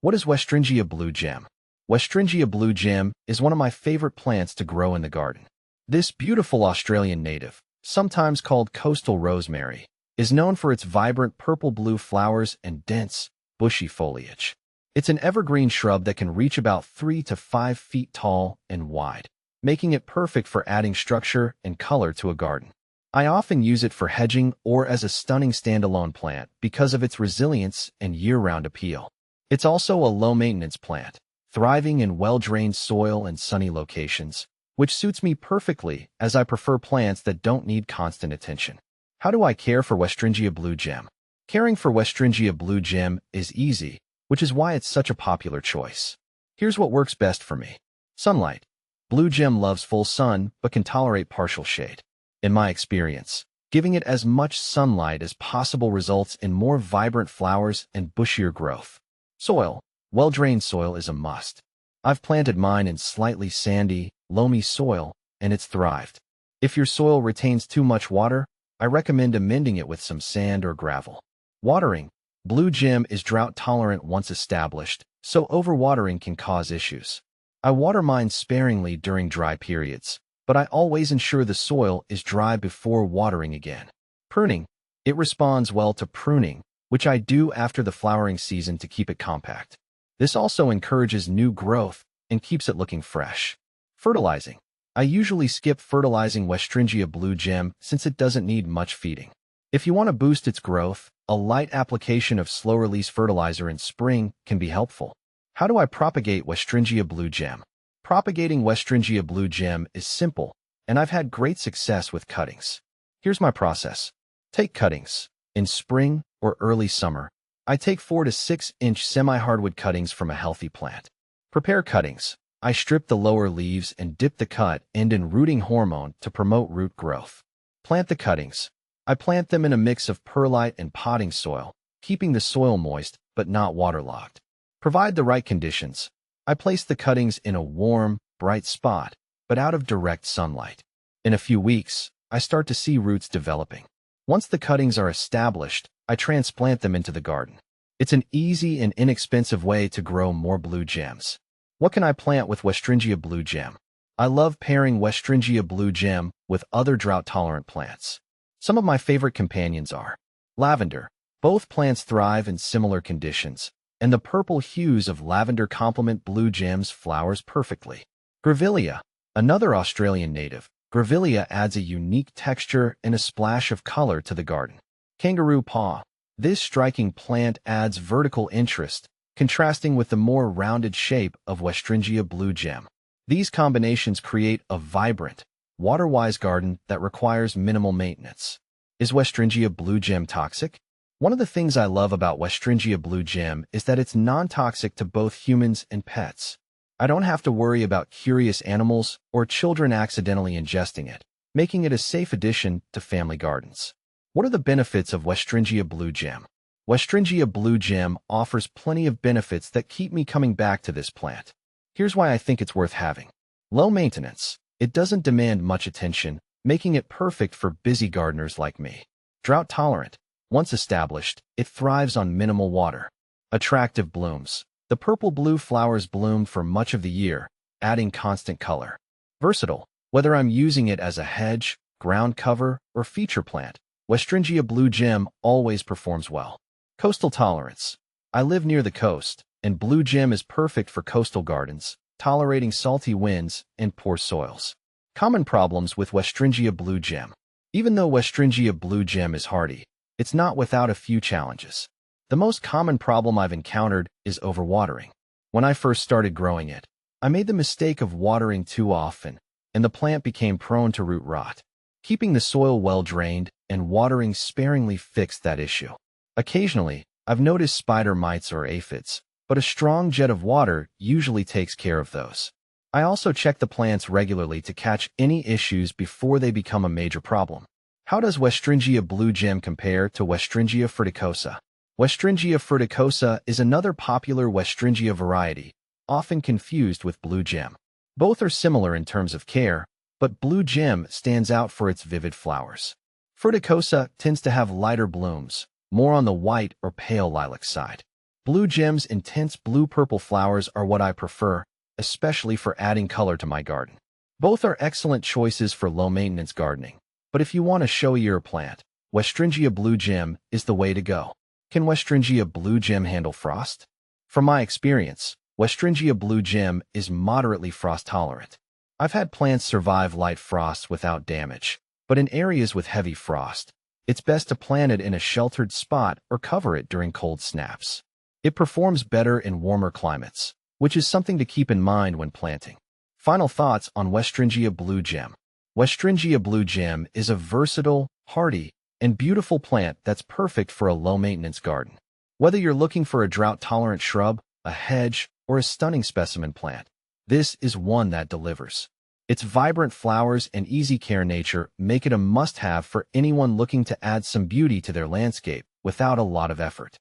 What is Westringia blue gem? Westringia blue gem is one of my favorite plants to grow in the garden. This beautiful Australian native, sometimes called coastal rosemary, is known for its vibrant purple-blue flowers and dense, bushy foliage. It's an evergreen shrub that can reach about 3 to 5 feet tall and wide, making it perfect for adding structure and color to a garden. I often use it for hedging or as a stunning standalone plant because of its resilience and year-round appeal. It's also a low-maintenance plant, thriving in well-drained soil and sunny locations, which suits me perfectly as I prefer plants that don't need constant attention. How do I care for Westringia blue gem? Caring for Westringia blue gem is easy, which is why it's such a popular choice. Here's what works best for me. Sunlight. Blue gem loves full sun but can tolerate partial shade. In my experience, giving it as much sunlight as possible results in more vibrant flowers and bushier growth. Soil. Well-drained soil is a must. I've planted mine in slightly sandy, loamy soil, and it's thrived. If your soil retains too much water, I recommend amending it with some sand or gravel. Watering. Blue gem is drought-tolerant once established, so overwatering can cause issues. I water mine sparingly during dry periods, but I always ensure the soil is dry before watering again. Pruning. It responds well to pruning, which I do after the flowering season to keep it compact. This also encourages new growth and keeps it looking fresh. Fertilizing. I usually skip fertilizing Westringia blue gem since it doesn't need much feeding. If you want to boost its growth, a light application of slow-release fertilizer in spring can be helpful. How do I propagate Westringia blue gem? Propagating Westringia blue gem is simple, and I've had great success with cuttings. Here's my process. Take cuttings. In spring or early summer, I take 4 to 6 inch semi-hardwood cuttings from a healthy plant. Prepare cuttings. I strip the lower leaves and dip the cut end in rooting hormone to promote root growth. Plant the cuttings. I plant them in a mix of perlite and potting soil, keeping the soil moist but not waterlogged. Provide the right conditions. I place the cuttings in a warm, bright spot, but out of direct sunlight. In a few weeks, I start to see roots developing. Once the cuttings are established, I transplant them into the garden. It's an easy and inexpensive way to grow more blue gems. What can I plant with Westringia blue gem? I love pairing Westringia blue gem with other drought-tolerant plants. Some of my favorite companions are lavender. Both plants thrive in similar conditions, and the purple hues of lavender complement blue gem's flowers perfectly. Grevillea. Another Australian native, Grevillea adds a unique texture and a splash of color to the garden. Kangaroo paw. This striking plant adds vertical interest, contrasting with the more rounded shape of Westringia blue gem. These combinations create a vibrant, water-wise garden that requires minimal maintenance. Is Westringia blue gem toxic? One of the things I love about Westringia blue gem is that it's non-toxic to both humans and pets. I don't have to worry about curious animals or children accidentally ingesting it, making it a safe addition to family gardens. What are the benefits of Westringia blue gem? Westringia blue gem offers plenty of benefits that keep me coming back to this plant. Here's why I think it's worth having. Low maintenance. It doesn't demand much attention, making it perfect for busy gardeners like me. Drought tolerant. Once established, it thrives on minimal water. Attractive blooms. The purple-blue flowers bloom for much of the year, adding constant color. Versatile. Whether I'm using it as a hedge, ground cover, or feature plant, Westringia blue gem always performs well. Coastal tolerance. I live near the coast, and blue gem is perfect for coastal gardens, tolerating salty winds and poor soils. Common problems with Westringia blue gem. Even though Westringia blue gem is hardy, it's not without a few challenges. The most common problem I've encountered is overwatering. When I first started growing it, I made the mistake of watering too often, and the plant became prone to root rot. Keeping the soil well drained and watering sparingly fixed that issue. Occasionally, I've noticed spider mites or aphids, but a strong jet of water usually takes care of those. I also check the plants regularly to catch any issues before they become a major problem. How does Westringia blue gem compare to Westringia fruticosa? Westringia fruticosa is another popular Westringia variety, often confused with blue gem. Both are similar in terms of care, but blue gem stands out for its vivid flowers. Fruticosa tends to have lighter blooms, more on the white or pale lilac side. Blue Gem's intense blue-purple flowers are what I prefer, especially for adding color to my garden. Both are excellent choices for low-maintenance gardening. But if you want a showier plant, Westringia Blue Gem is the way to go. Can Westringia Blue Gem handle frost? From my experience, Westringia Blue Gem is moderately frost-tolerant. I've had plants survive light frosts without damage, but in areas with heavy frost, it's best to plant it in a sheltered spot or cover it during cold snaps. It performs better in warmer climates, which is something to keep in mind when planting. Final thoughts on Westringia Blue Gem. Westringia Blue Gem is a versatile, hardy, and beautiful plant that's perfect for a low-maintenance garden. Whether you're looking for a drought-tolerant shrub, a hedge, or a stunning specimen plant, this is one that delivers. Its vibrant flowers and easy-care nature make it a must-have for anyone looking to add some beauty to their landscape without a lot of effort.